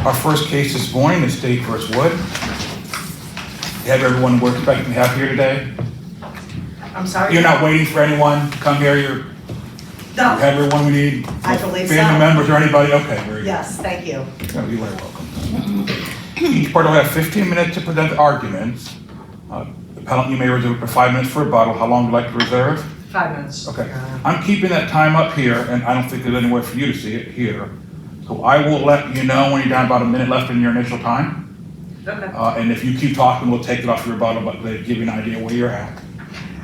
Our first case this morning is State v. Wood. You have everyone we're expecting to have here today? I'm sorry? You're not waiting for anyone to come here? You No, have everyone we need? I believe so. Family members or anybody? Okay, very good. Yes, thank you. You're very welcome. Each party will have 15 minutes to present the arguments. Appellant, you may reserve for 5 minutes for rebuttal. How long would you like to reserve? 5 minutes. Okay. I'm keeping that time up here, and I don't think there's any way for you to see it here. So I will let you know when you're down about a minute left in your initial time. Okay. And if you keep talking, we'll take it off your rebuttal, but they give you an idea where you're at.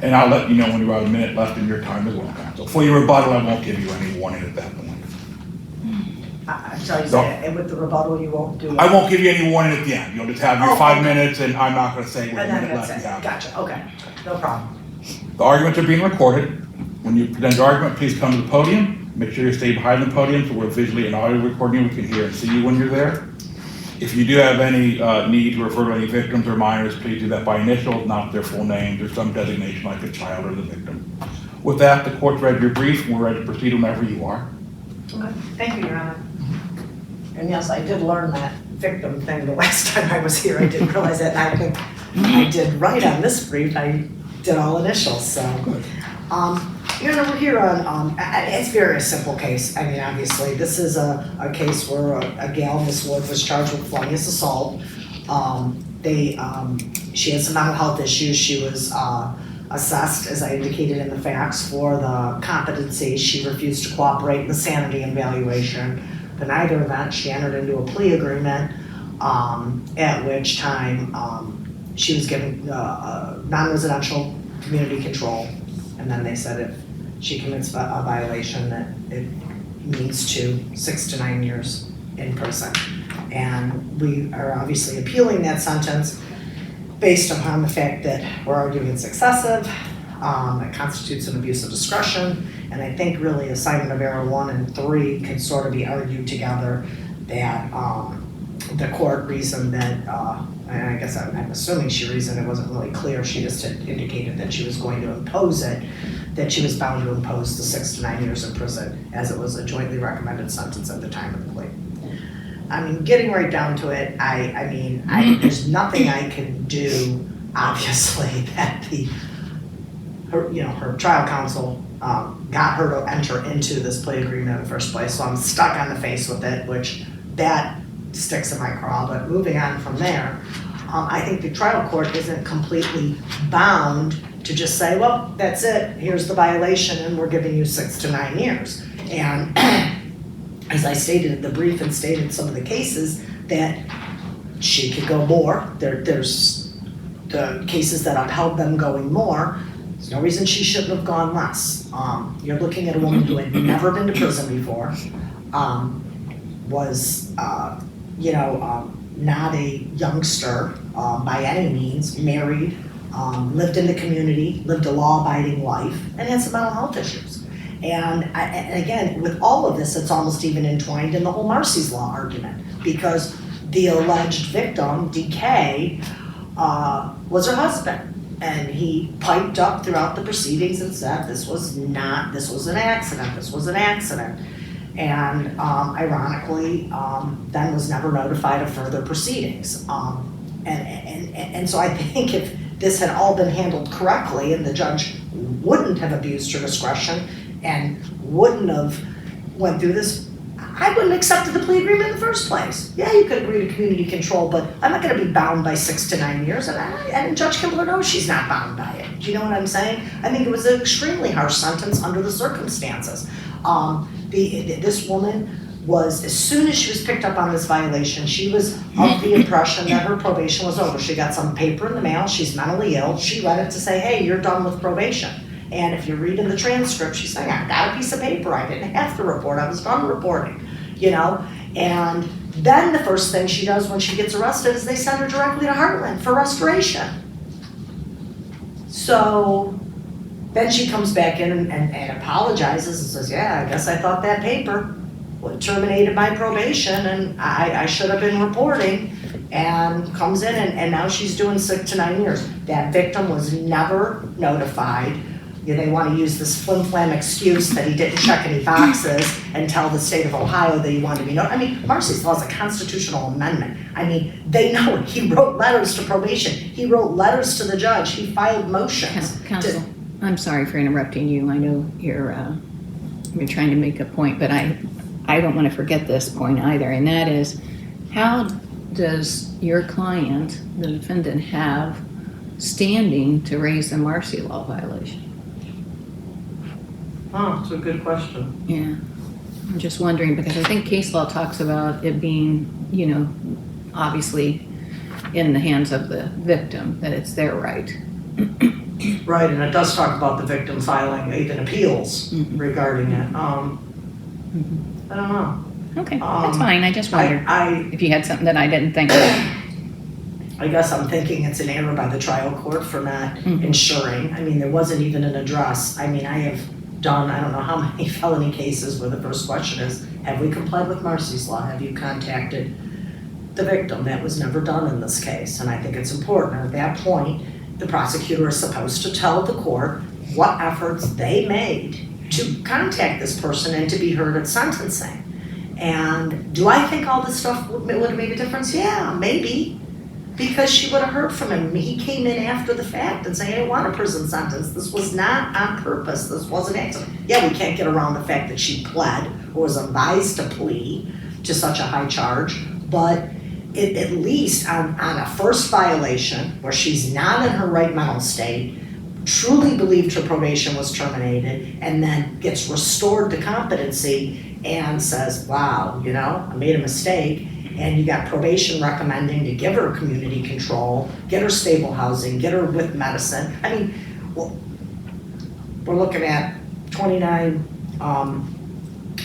And I'll let you know when you're about a minute left in your time as well, counsel. For your rebuttal, I won't give you any warning at that point. I'm sorry, you said, and with the rebuttal, you won't do it? I won't give you any warning at the end. You'll just have your Oh, 5 okay. minutes, and I'm not gonna say what And minute then left that's you it. have. Gotcha, okay, no problem. The arguments are being recorded. When you present your argument, please come to the podium. Make sure you stay behind the podium so we're visually and audio recording. We can hear and see you when you're there. If you do have any need to refer to any victims or minors, please do that by initials, not their full names or some designation like a child or the victim. With that, the court's read your brief, and we're ready to proceed whenever you are. Okay, thank you, Your Honor. And yes, I did learn that victim thing the last time I was here. I didn't realize that, and I think I did right on this brief. I did all initials, so. Your Honor, we're here on, it's a very simple case. I mean, obviously, this is a case where a gal, Miss Wood, was charged with felonious assault. She had some mental health issues. She was assessed, as I indicated in the facts, for the competency. She refused to cooperate in the sanity evaluation. In either event, she entered into a plea agreement, at which time she was given non-residential community control. And then they said if she commits a violation, that it means 6 to 9 years in prison. And we are obviously appealing that sentence based upon the fact that we're arguing it's excessive, it constitutes an abuse of discretion, and I think really assignment of error 1 and 3 can sort of be argued together, that the court reasoned that, and I guess I'm assuming she reasoned it wasn't really clear, she just had indicated that she was going to impose it, that she was bound to impose the 6 to 9 years in prison, as it was a jointly recommended sentence at the time of the plea. I mean, getting right down to it, I mean, there's nothing I can do, obviously, that her trial counsel got her to enter into this plea agreement in the first place, so I'm stuck on the face with it, which that sticks in my craw. But moving on from there, I think the trial court isn't completely bound to just say, well, that's it, here's the violation, and we're giving you 6 to 9 years. And as I stated in the brief and stated some of the cases, that she could go more. There's the cases that upheld them going more. There's no reason she shouldn't have gone less. You're looking at a woman who had never been to prison before, was not a youngster by any means, married, lived in the community, lived a law-abiding life, and had some mental health issues. And again, with all of this, it's almost even entwined in the whole Marsy's Law argument, because the alleged victim, DK, was her husband. And he piped up throughout the proceedings and said this was an accident. And ironically, then was never notified of further proceedings. And so I think if this had all been handled correctly and the judge wouldn't have abused her discretion and wouldn't have went through this, I wouldn't have accepted the plea agreement in the first place. Yeah, you could agree to community control, but I'm not gonna be bound by 6 to 9 years, and Judge Kimbler knows she's not bound by it. Do you know what I'm saying? I think it was an extremely harsh sentence under the circumstances. This woman was, as soon as she was picked up on this violation, she was of the impression that her probation was over. She got some paper in the mail, she's mentally ill, she read it to say, hey, you're done with probation. And if you read in the transcript, she's saying, I got a piece of paper, I didn't have to report, I was done reporting, And then the first thing she does when she gets arrested is they send her directly to Heartland for restoration. So then she comes back in and apologizes and says, yeah, I guess I thought that paper terminated my probation and I should have been reporting, and comes in and now she's doing 6 to 9 years. That victim was never notified They want to use this flim-flam excuse that he didn't check any boxes and tell the state of Ohio that he wanted to be notified. I mean, Marcy's law is a constitutional amendment. I mean, they know it. He wrote letters to probation. He wrote letters to the judge. He filed motions. Counsel, I'm sorry for interrupting you. I know you're trying to make a point, but I don't want to forget this point either, and that is, how does your client, the defendant, have standing to raise a Marcy law violation? Oh, that's a good question. Yeah, I'm just wondering, because I think case law talks about it being, obviously in the hands of the victim, that it's their right. Right, and it does talk about the victim filing even appeals regarding it. I don't know. Okay, that's fine. I just wondered if you had something that I didn't think of. I guess I'm thinking it's an error by the trial court for not ensuring. I mean, there wasn't even an address. I mean, I have done, I don't know how many felony cases where the first question is, have we complied with Marcy's law? Have you contacted the victim? That was never done in this case, and I think it's important. At that point, the prosecutor is supposed to tell the court what efforts they made to contact this person and to be heard at sentencing. And do I think all this stuff would have made a difference? Yeah, maybe. Because she would have heard from him. He came in after the fact and said, I didn't want a prison sentence. This was not on purpose. This was an accident. Yeah, we can't get around the fact that she pled or was advised to plea to such a high charge, but at least on a first violation where she's not in her right mental state, truly believed her probation was terminated, and then gets restored to competency and says, wow, I made a mistake. And you got probation recommending to give her community control, get her stable housing, get her with medicine. I mean, well, we're looking at 29,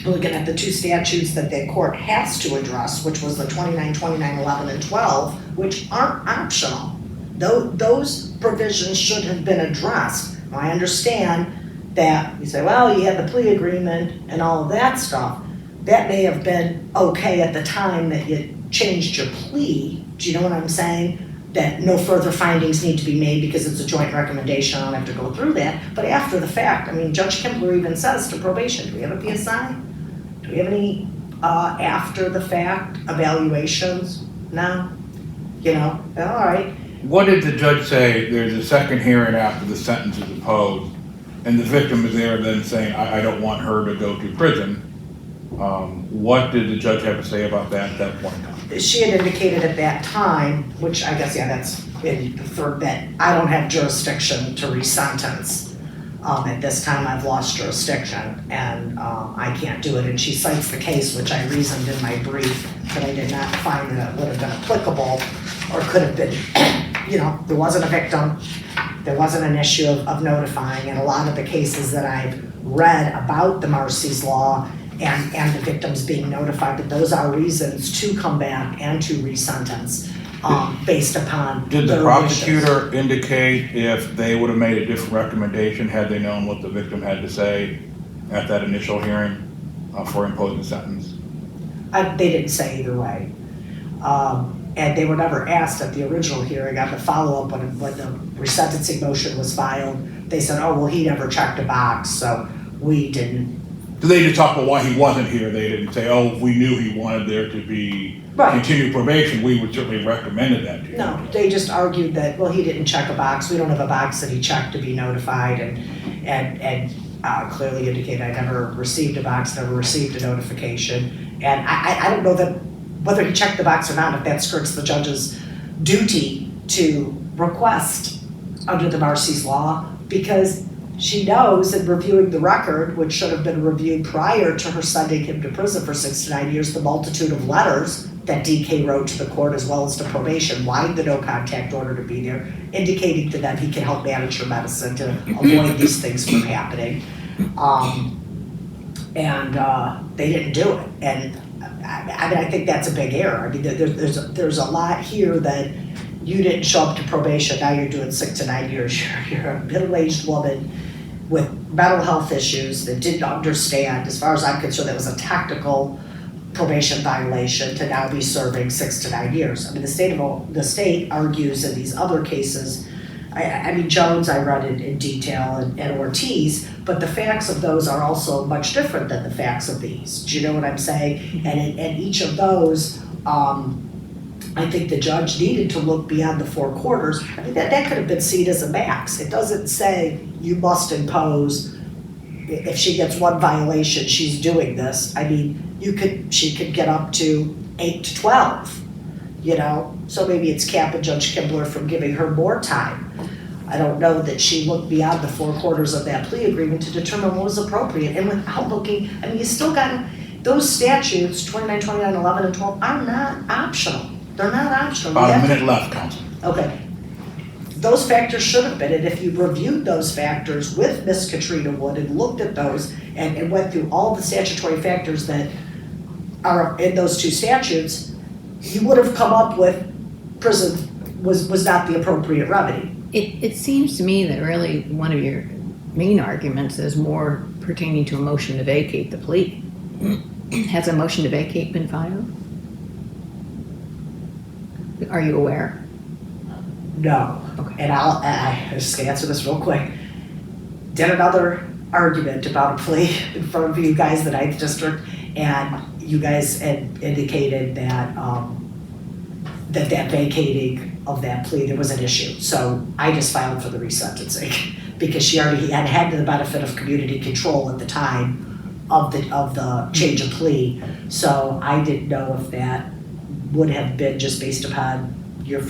we're looking at the two statutes that the court has to address, which was the 29, 29, 11, and 12, which aren't optional. Those provisions should have been addressed. Now, I understand that you say, well, you had the plea agreement and all of that stuff. That may have been okay at the time that you changed your plea. Do you know what I'm saying? That no further findings need to be made because it's a joint recommendation. I don't have to go through that. But after the fact, I mean, Judge Kimbler even says to probation, do we have a PSI? Do we have any after the fact evaluations? No? All right. What did the judge say? There's a second hearing after the sentence is imposed, and the victim is there then saying, I don't want her to go to prison. What did the judge have to say about that at that point in time? She had indicated at that time, which I guess, that's in the third bit, I don't have jurisdiction to resentence. At this time, I've lost jurisdiction, and I can't do it. And she cites the case, which I reasoned in my brief, but I did not find that it would have been applicable or could have been, there wasn't a victim, there wasn't an issue of notifying, and a lot of the cases that I've read about the Marcy's law and the victims being notified, but those are reasons to come back and to resentence based upon Did the their prosecutor wishes. indicate if they would have made a different recommendation had they known what the victim had to say at that initial hearing for imposing the sentence? They didn't say either way. And they were never asked at the original hearing. On the follow-up, when the resentencing motion was filed, they said, oh, well, he never checked a box, so we didn't. They just talked about why he wasn't here. They didn't say, oh, if we knew he wanted there to be continued probation, we would certainly recommended that to you. No, they just argued that, well, he didn't check a box. We don't have a box that he checked to be notified, and clearly indicated I never received a box, never received a notification. And I don't know that whether he checked the box or not, if that skirts the judge's duty to request under the Marcy's law, because she knows in reviewing the record, which should have been reviewed prior to her sending him to prison for 6 to 9 years, the multitude of letters that DK wrote to the court as well as to probation, wanting the no contact order to be there, indicating to them he can help manage her medicine to avoid these things from happening. They didn't do it. And I think that's a big error. I mean, there's a lot here that you didn't show up to probation, now you're doing 6 to 9 years. You're a middle-aged woman with mental health issues that didn't understand. As far as I'm concerned, that was a tactical probation violation to now be serving 6 to 9 years. I mean, the state argues in these other cases I mean, Jones, I read it in detail, and Ortiz, but the facts of those are also much different than the facts of these. Do you know what I'm saying? And each of those, I think the judge needed to look beyond the 4 quarters. I mean, that could have been seen as a max. It doesn't say you must impose, if she gets 1 violation, she's doing this. I mean, she could get up to 8 to 12, you know? So maybe it's capping Judge Kimbler from giving her more time. I don't know that she looked beyond the 4 quarters of that plea agreement to determine what was appropriate. And without looking, I mean, you still got, those statutes, 29, 29, 11, and 12, are not optional. They're not optional. About a minute left, Counsel. Okay. Those factors should have been, and if you reviewed those factors with Miss Katrina Wood and looked at those and went through all the statutory factors that are in those 2 statutes, you would have come up with prison was not the appropriate remedy. It seems to me that really one of your main arguments is more pertaining to a motion to vacate the plea. Has a motion to vacate been filed? Are you aware? No. Okay. And I just gonna answer this real quick. Did another argument about a plea in front of you guys, the 9th District, and you guys had indicated that that vacating of that plea, there was an issue. So I just filed for the resentencing because she already had the benefit of community control at the time of the change of plea. So I didn't know if that would have been, just based upon your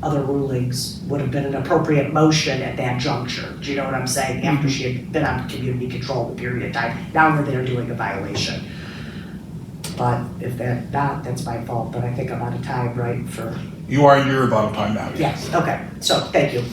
other rulings, would have been an appropriate motion at that juncture. Do you know what I'm saying? After she had been on community control a period of time. Now we're there doing a violation. But if that's my fault, but I think I'm out of time, right, for... You are in your rebuttal time now. Yes, okay, so, thank you.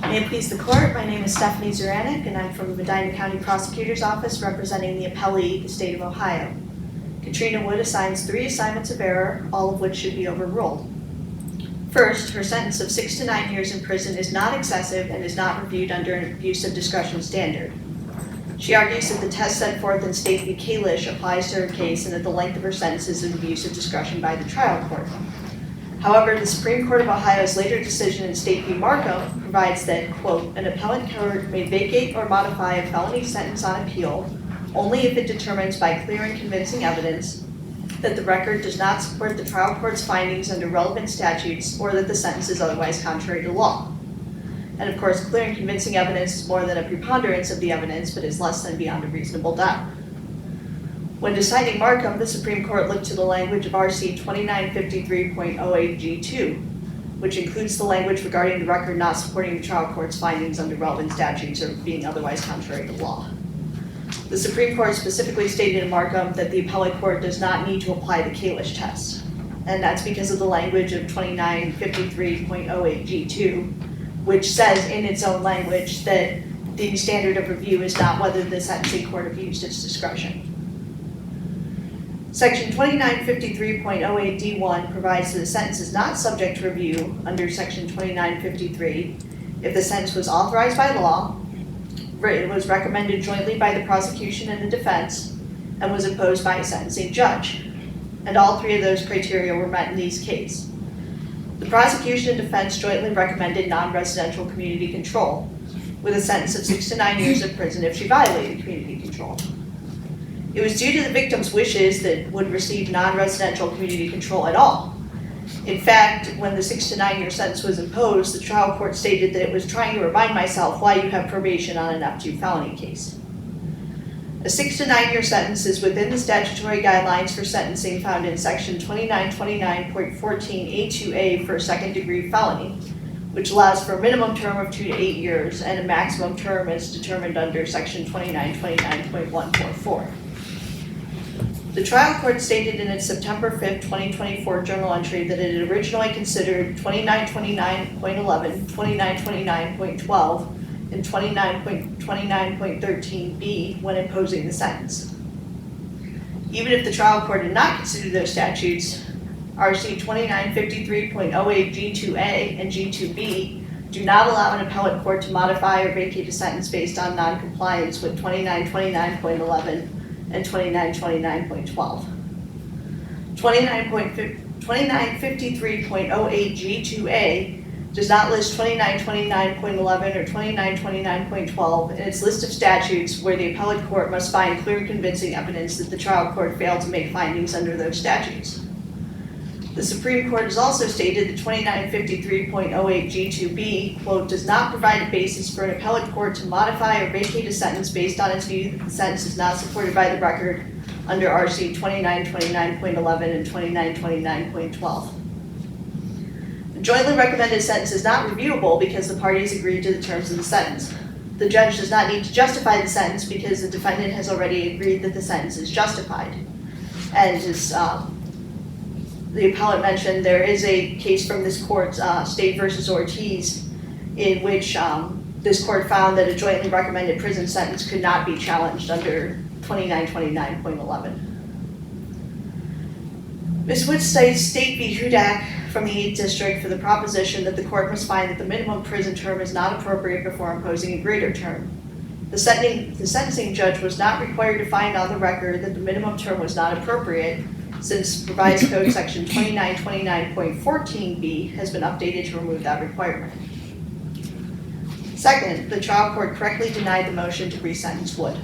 May it please the court, my name is Stephanie Zuranek, and I'm from the Medina County Prosecutor's Office representing the appellee, the state of Ohio. Katrina Wood assigns 3 assignments of error, all of which should be overruled. First, her sentence of 6 to 9 years in prison is not excessive and is not reviewed under an abuse of discretion standard. She argues that the test set forth in State v. Kalish applies to her case and that the length of her sentence is an abuse of discretion by the trial court. However, the Supreme Court of Ohio's later decision in State v. Markham provides that, quote, an appellate court may vacate or modify a felony sentence on appeal only if it determines by clear and convincing evidence that the record does not support the trial court's findings under relevant statutes or that the sentence is otherwise contrary to law. And of course, clear and convincing evidence is more than a preponderance of the evidence, but is less than beyond a reasonable doubt. When deciding Markham, the Supreme Court looked to the language of RC 2953.08G2, which includes the language regarding the record not supporting the trial court's findings under relevant statutes or being otherwise contrary to law. The Supreme Court specifically stated in Markham that the appellate court does not need to apply the Kalish test, and that's because of the language of 2953.08G2, which says in its own language that the standard of review is not whether the sentencing court abused its discretion. Section 2953.08D1 provides that a sentence is not subject to review under Section 2953 if the sentence was authorized by law, it was recommended jointly by the prosecution and the defense, and was imposed by a sentencing judge. And all 3 of those criteria were met in these cases. The prosecution and defense jointly recommended non-residential community control, with a sentence of 6 to 9 years of prison if she violated community control. It was due to the victim's wishes that Wood receive non-residential community control at all. In fact, when the 6 to 9 year sentence was imposed, the trial court stated that it was trying to remind myself why you have probation on an F2 felony case. A 6 to 9 year sentence is within the statutory guidelines for sentencing found in Section 2929.14A2A for a second degree felony, which allows for a minimum term of 2 to 8 years and a maximum term as determined under Section 2929.144. The trial court stated in its September 5, 2024 journal entry that it had originally considered 2929.11, 2929.12, and 29.13b when imposing the sentence. Even if the trial court did not consider those statutes, RC 2953.08 G2A and G2B do not allow an appellate court to modify or vacate a sentence based on noncompliance with 2929.11 and 2929.12. 2953.08G2A does not list 2929.11 or 2929.12 in its list of statutes where the appellate court must find clear and convincing evidence that the trial court failed to make findings under those statutes. The Supreme Court has also stated that 2953.08G2B, quote, does not provide a basis for an appellate court to modify or vacate a sentence based on its view that the sentence is not supported by the record under RC 2929.11 and 2929.12. The jointly recommended sentence is not reviewable because the parties agreed to the terms of the sentence. The judge does not need to justify the sentence because the defendant has already agreed that the sentence is justified. And as the appellate mentioned, there is a case from this court, State versus Ortiz, in which this court found that a jointly recommended prison sentence could not be challenged under 2929.11. Ms. Wood cites State v. Hudak from the 8th District for the proposition that the court must find that the minimum prison term is not appropriate before imposing a greater term. The sentencing judge was not required to find on the record that the minimum term was not appropriate, since Revised Code Section 2929.14b has been updated to remove that requirement. Second, the trial court correctly denied the motion to resentence Wood.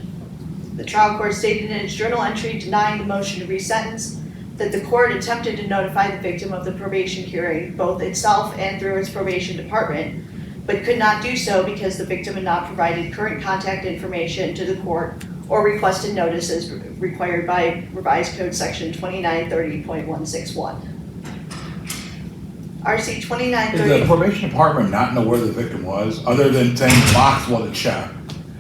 The trial court stated in its journal entry denying the motion to resentence that the court attempted to notify the victim of the probation hearing, both itself and through its probation department, but could not do so because the victim had not provided current contact information to the court or requested notice as required by Revised Code Section 2930.161. RC 2930. Did the probation department not know where the victim was, other than saying the box wasn't checked?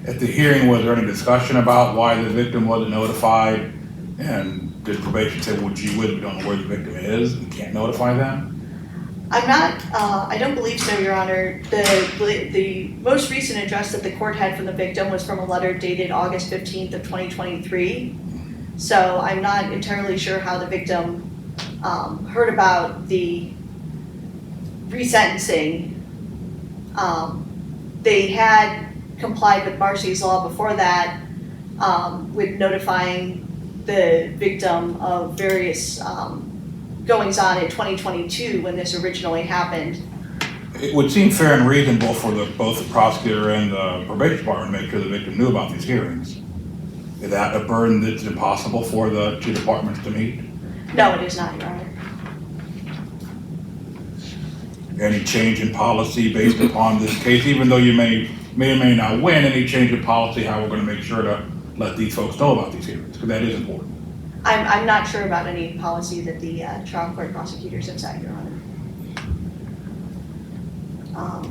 At the hearing, was there any discussion about why the victim wasn't notified? And did probation say, well, gee whiz, we don't know where the victim is, we can't notify them? I don't believe so, Your Honor. The most recent address that the court had from the victim was from a letter dated August 15th of 2023. So I'm not entirely sure how the victim heard about the resentencing. They had complied with Marcy's law before that with notifying the victim of various goings on in 2022 when this originally happened. It would seem fair and reasonable for both the prosecutor and the probation department to make sure the victim knew about these hearings. Is that a burden that's impossible for the two departments to meet? No, it is not, Your Honor. Any change in policy based upon this case, even though you may or may not win, any change in policy, how we're going to make sure to let these folks know about these hearings, because that is important. I'm not sure about any policy that the trial court prosecutors have set, Your Honor.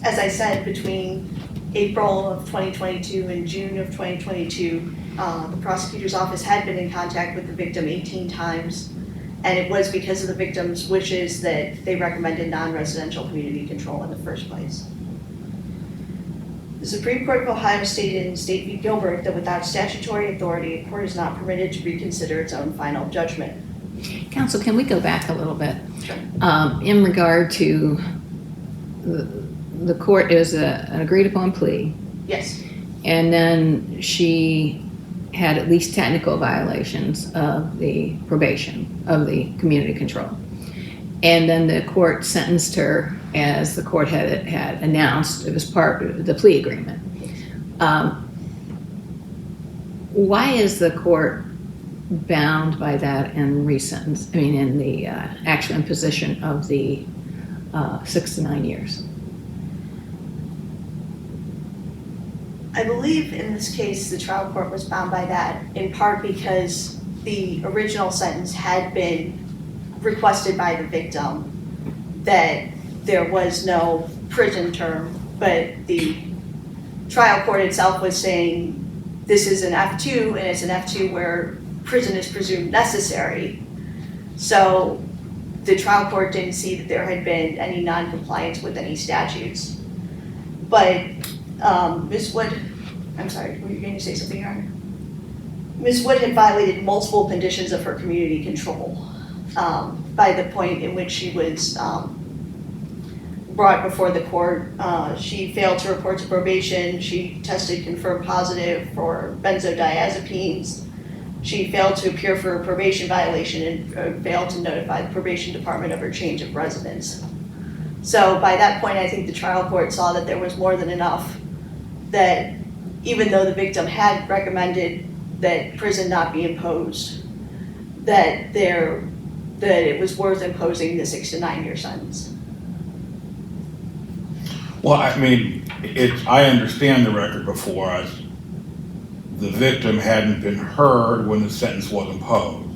As I said, between April of 2022 and June of 2022, the prosecutor's office had been in contact with the victim 18 times, and it was because of the victim's wishes that they recommended non-residential community control in the first place. The Supreme Court of Ohio stated in State v. Gilbert that without statutory authority, a court is not permitted to reconsider its own final judgment. Counsel, can we go back a little bit? Sure. In regard to the court is an agreed upon plea, Yes, and then she had at least technical violations of the probation, of the community control. And then the court sentenced her as the court had announced. It was part of the plea agreement. Why is the court bound by that and in the actual imposition of the 6 to 9 years? I believe in this case the trial court was bound by that in part because the original sentence had been requested by the victim that there was no prison term, but the trial court itself was saying this is an F2 and it's an F2 where prison is presumed necessary. So the trial court didn't see that there had been any non-compliance with any statutes. But Ms. Wood, I'm sorry, were you going to say something, Your Honor? Ms. Wood had violated multiple conditions of her community control by the point in which she was brought before the court. She failed to report to probation. She tested confirmed positive for benzodiazepines. She failed to appear for a probation violation and failed to notify the probation department of her change of residence. So by that point, I think the trial court saw that there was more than enough, that even though the victim had recommended that prison not be imposed, that it was worth imposing the 6 to 9 year sentence. Well, I mean, I understand the record before us. The victim hadn't been heard when the sentence was imposed.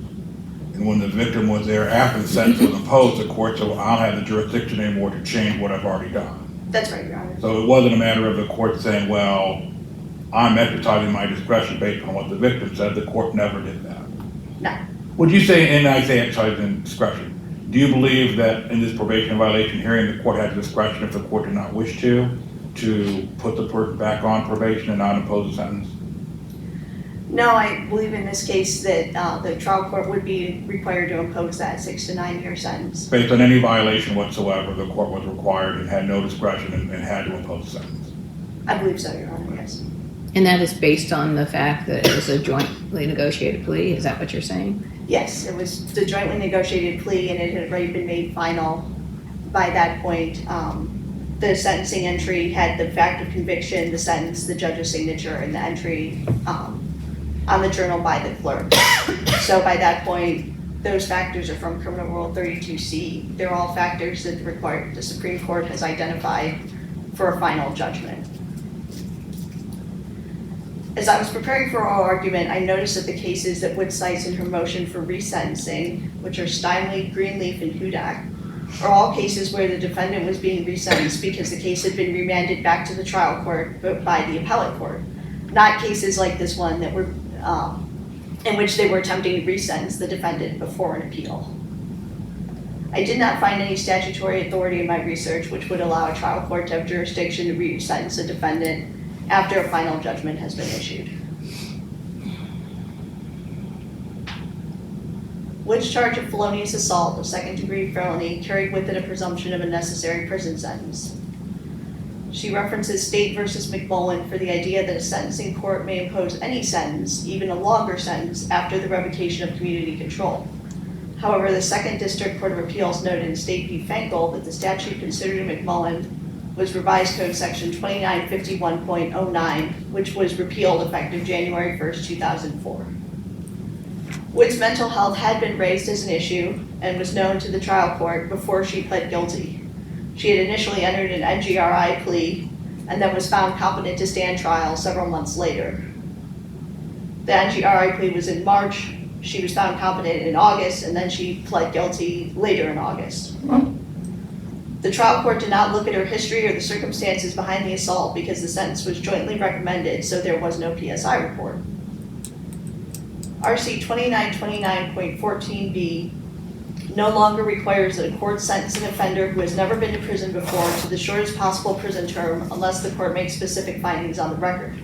And when the victim was there after the sentence was imposed, the court said, well, I don't have the jurisdiction anymore to change what I've already done. That's right, Your Honor. So it wasn't a matter of the court saying, well, I'm exercising my discretion based on what the victim said. The court never did that. No. Would you say, and I say exercising discretion, do you believe that in this probation violation hearing, the court had discretion if the court did not wish to put the person back on probation and not impose a sentence? No, I believe in this case that the trial court would be required to impose that 6 to 9 year sentence. Based on any violation whatsoever, the court was required and had no discretion and had to impose a sentence? I believe so, Your Honor, yes. And that is based on the fact that it was a jointly negotiated plea? Is that what you're saying? Yes, it was the jointly negotiated plea and it had already been made final by that point. The sentencing entry had the fact of conviction, the sentence, the judge's signature, and the entry on the journal by the clerk. So by that point, those factors are from Criminal Rule 32C. They're all factors that the Supreme Court has identified for a final judgment. As I was preparing for oral argument, I noticed that the cases that Wood cites in her motion for resentencing, which are Steinle, Greenleaf, and Hudak, are all cases where the defendant was being resentenced because the case had been remanded back to the trial court by the appellate court. Not cases like this one that were in which they were attempting to resentence the defendant before an appeal. I did not find any statutory authority in my research which would allow a trial court to have jurisdiction to resentence a defendant after a final judgment has been issued. Wood's charge of felonious assault, a second-degree felony, carried with it a presumption of a necessary prison sentence. She references State versus McMullen for the idea that a sentencing court may impose any sentence, even a longer sentence, after the revocation of community control. However, the Second District Court of Appeals noted in State v. Fenkel that the statute considered in McMullen was Revised Code Section 2951.09, which was repealed effective January 1st, 2004. Wood's mental health had been raised as an issue and was known to the trial court before she pled guilty. She had initially entered an NGRI plea and then was found competent to stand trial several months later. The NGRI plea was in March, she was found competent in August, and then she pled guilty later in August. The trial court did not look at her history or the circumstances behind the assault because the sentence was jointly recommended, so there was no PSI report. RC 2929.14b no longer requires that a court sentence an offender who has never been to prison before to the shortest possible prison term unless the court makes specific findings on the record.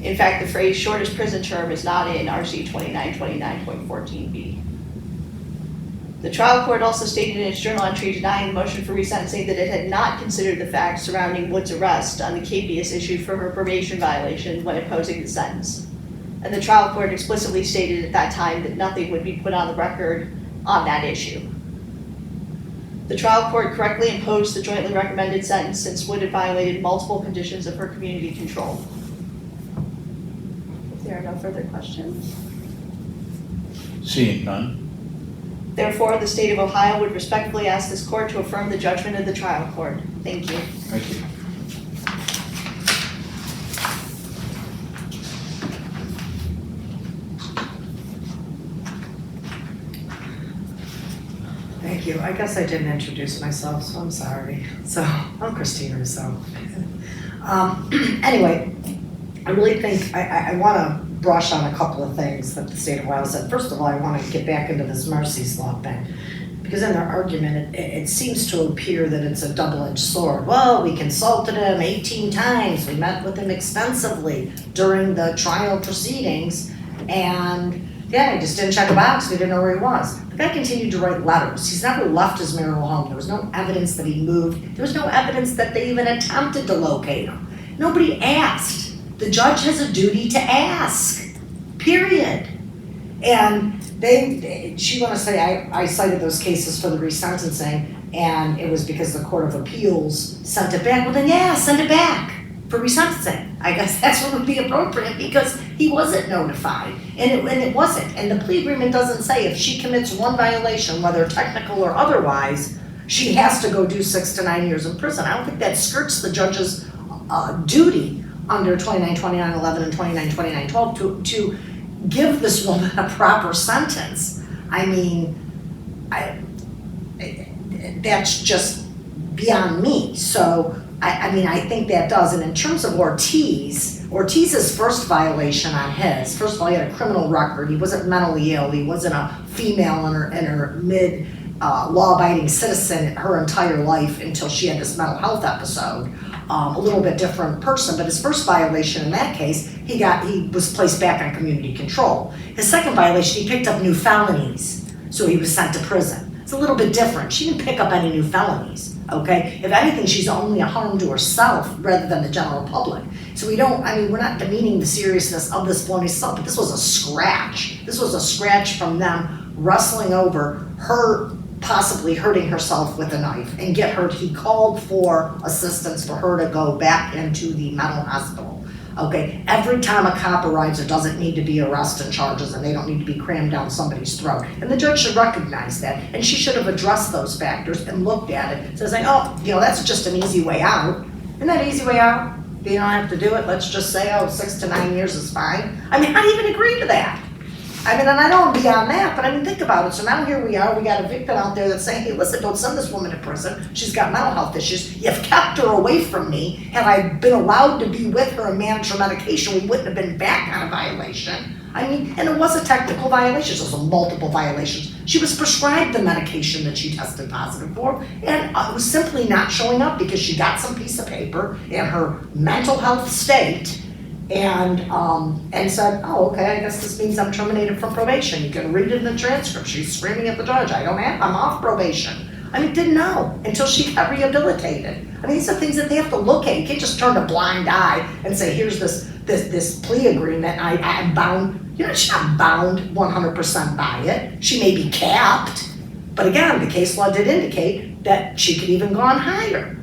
In fact, the phrase shortest prison term is not in RC 2929.14b. The trial court also stated in its journal entry denying the motion for resentencing that it had not considered the facts surrounding Wood's arrest on the capias issued for her probation violation when imposing the sentence. And the trial court explicitly stated at that time that nothing would be put on the record on that issue. The trial court correctly imposed the jointly recommended sentence since Wood had violated multiple conditions of her community control. If there are no further questions. Seeing none. Therefore, the state of Ohio would respectfully ask this court to affirm the judgment of the trial court. Thank you. Thank you. Thank you. I guess I didn't introduce myself, so I'm sorry. So, I'm Christina Rousseau. Anyway, I really think I want to brush on a couple of things that the state of Ohio said. First of all, I want to get back into this Marcy's Law thing. Because in their argument, it seems to appear that it's a double-edged sword. Well, we consulted him 18 times. We met with him extensively during the trial proceedings. And Yeah, he just didn't check a box, we didn't know where he was. The guy continued to write letters. He's never left his marital home. There was no evidence that he moved. There was no evidence that they even attempted to locate him. Nobody asked. The judge has a duty to ask, period. And she wanna say I cited those cases for the resentencing, and it was because the Court of Appeals sent it back. Well then, yeah, send it back for resentencing. I guess that's what would be appropriate, because he wasn't notified, and it wasn't. And the plea agreement doesn't say if she commits one violation, whether technical or otherwise, she has to go do 6 to 9 years in prison. I don't think that skirts the judge's duty under 292911 and 292912 to give this woman a proper sentence. I mean, that's just beyond me. So I mean, I think that does. And in terms of Ortiz's first violation on his, first of all, he had a criminal record. He wasn't mentally ill. He wasn't a female in her mid law-abiding citizen her entire life until she had this mental health episode. A little bit different person, but his first violation in that case, he was placed back on community control. His second violation, he picked up new felonies, so he was sent to prison. It's a little bit different. She didn't pick up any new felonies, okay? If anything, she's only a harm to herself rather than the general public. So we're not demeaning the seriousness of this felony assault, but this was a scratch. This was a scratch from them wrestling over her possibly hurting herself with a knife and he called for assistance for her to go back into the mental hospital. Okay, every time a cop arrives, there doesn't need to be arrest and charges, and they don't need to be crammed down somebody's throat. And the judge should recognize that, and she should have addressed those factors and looked at it. So saying, that's just an easy way out. Isn't that an easy way out? You don't have to do it. Let's just say, 6 to 9 years is fine. I mean, how do you even agree to that? I mean, and I know I'm beyond that, but I mean, think about it. So now here we are, we got a victim out there that's saying, hey, listen, don't send this woman to prison. She's got mental health issues. You've kept her away from me. Had I been allowed to be with her and manage her medication, we wouldn't have been back on a violation. I mean, and it was a technical violation, so it was multiple violations. She was prescribed the medication that she tested positive for, and it was simply not showing up because she got some piece of paper in her mental health state and said, okay, I guess this means I'm terminated from probation. You can read it in the transcript. She's screaming at the judge, I'm off probation. I mean, didn't know until she got rehabilitated. I mean, these are things that they have to look at. You can't just turn a blind eye and say, here's this plea agreement, I'm bound. She's not bound 100% by it. She may be capped, but again, the case law did indicate that she could even gone higher.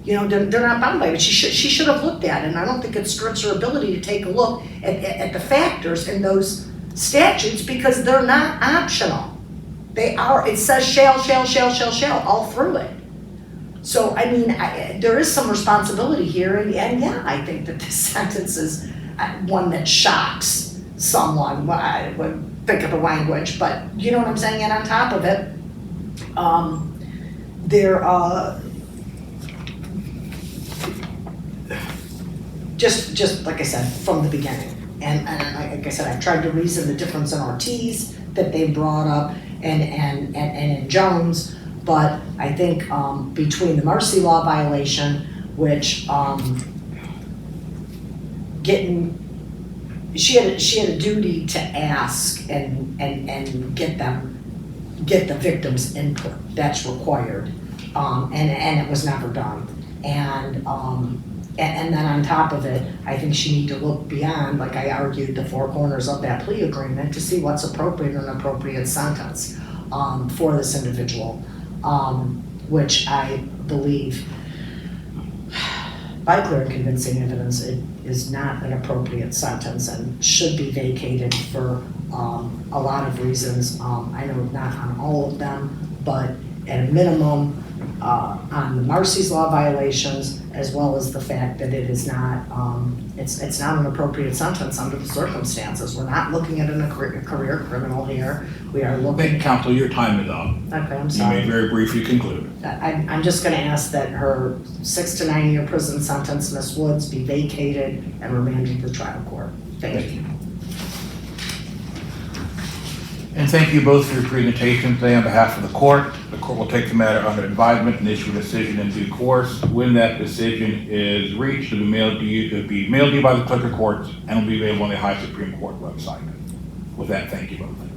They're not bound by it. She should have looked at it, and I don't think it skirts her ability to take a look at the factors in those statutes because they're not optional. They are, it says shall all through it. So, I mean, there is some responsibility here, and yeah, I think that this sentence is one that shocks someone. I would think of the language, but you know what I'm saying? And on top of it, just like I said, from the beginning. And like I said, I've tried to reason the difference in Ortiz that they brought up and in Jones, but I think between the mercy law violation, which she had a duty to ask and get the victim's input. That's required, and it was never done. And then on top of it, I think she need to look beyond, like I argued, the four corners of that plea agreement to see what's appropriate and an appropriate sentence for this individual, which I believe, by clear and convincing evidence, it is not an appropriate sentence and should be vacated for a lot of reasons. I know not on all of them, but at a minimum, on the Marcy's law violations, as well as the fact that it is not, it's not an appropriate sentence under the circumstances. We're not looking at a career criminal here. We are looking. Counsel, your time is up. Okay, I'm sorry. You may very briefly conclude. I'm just going to ask that her 6 to 9 year prison sentence, Ms. Woods, be vacated and remanded to the trial court. Thank you. And thank you both for your presentation today on behalf of the court. The court will take the matter under advisement and issue a decision in due course. When that decision is reached, it will be mailed to you by the clerk of courts and will be available on the Ohio Supreme Court website. With that, thank you both.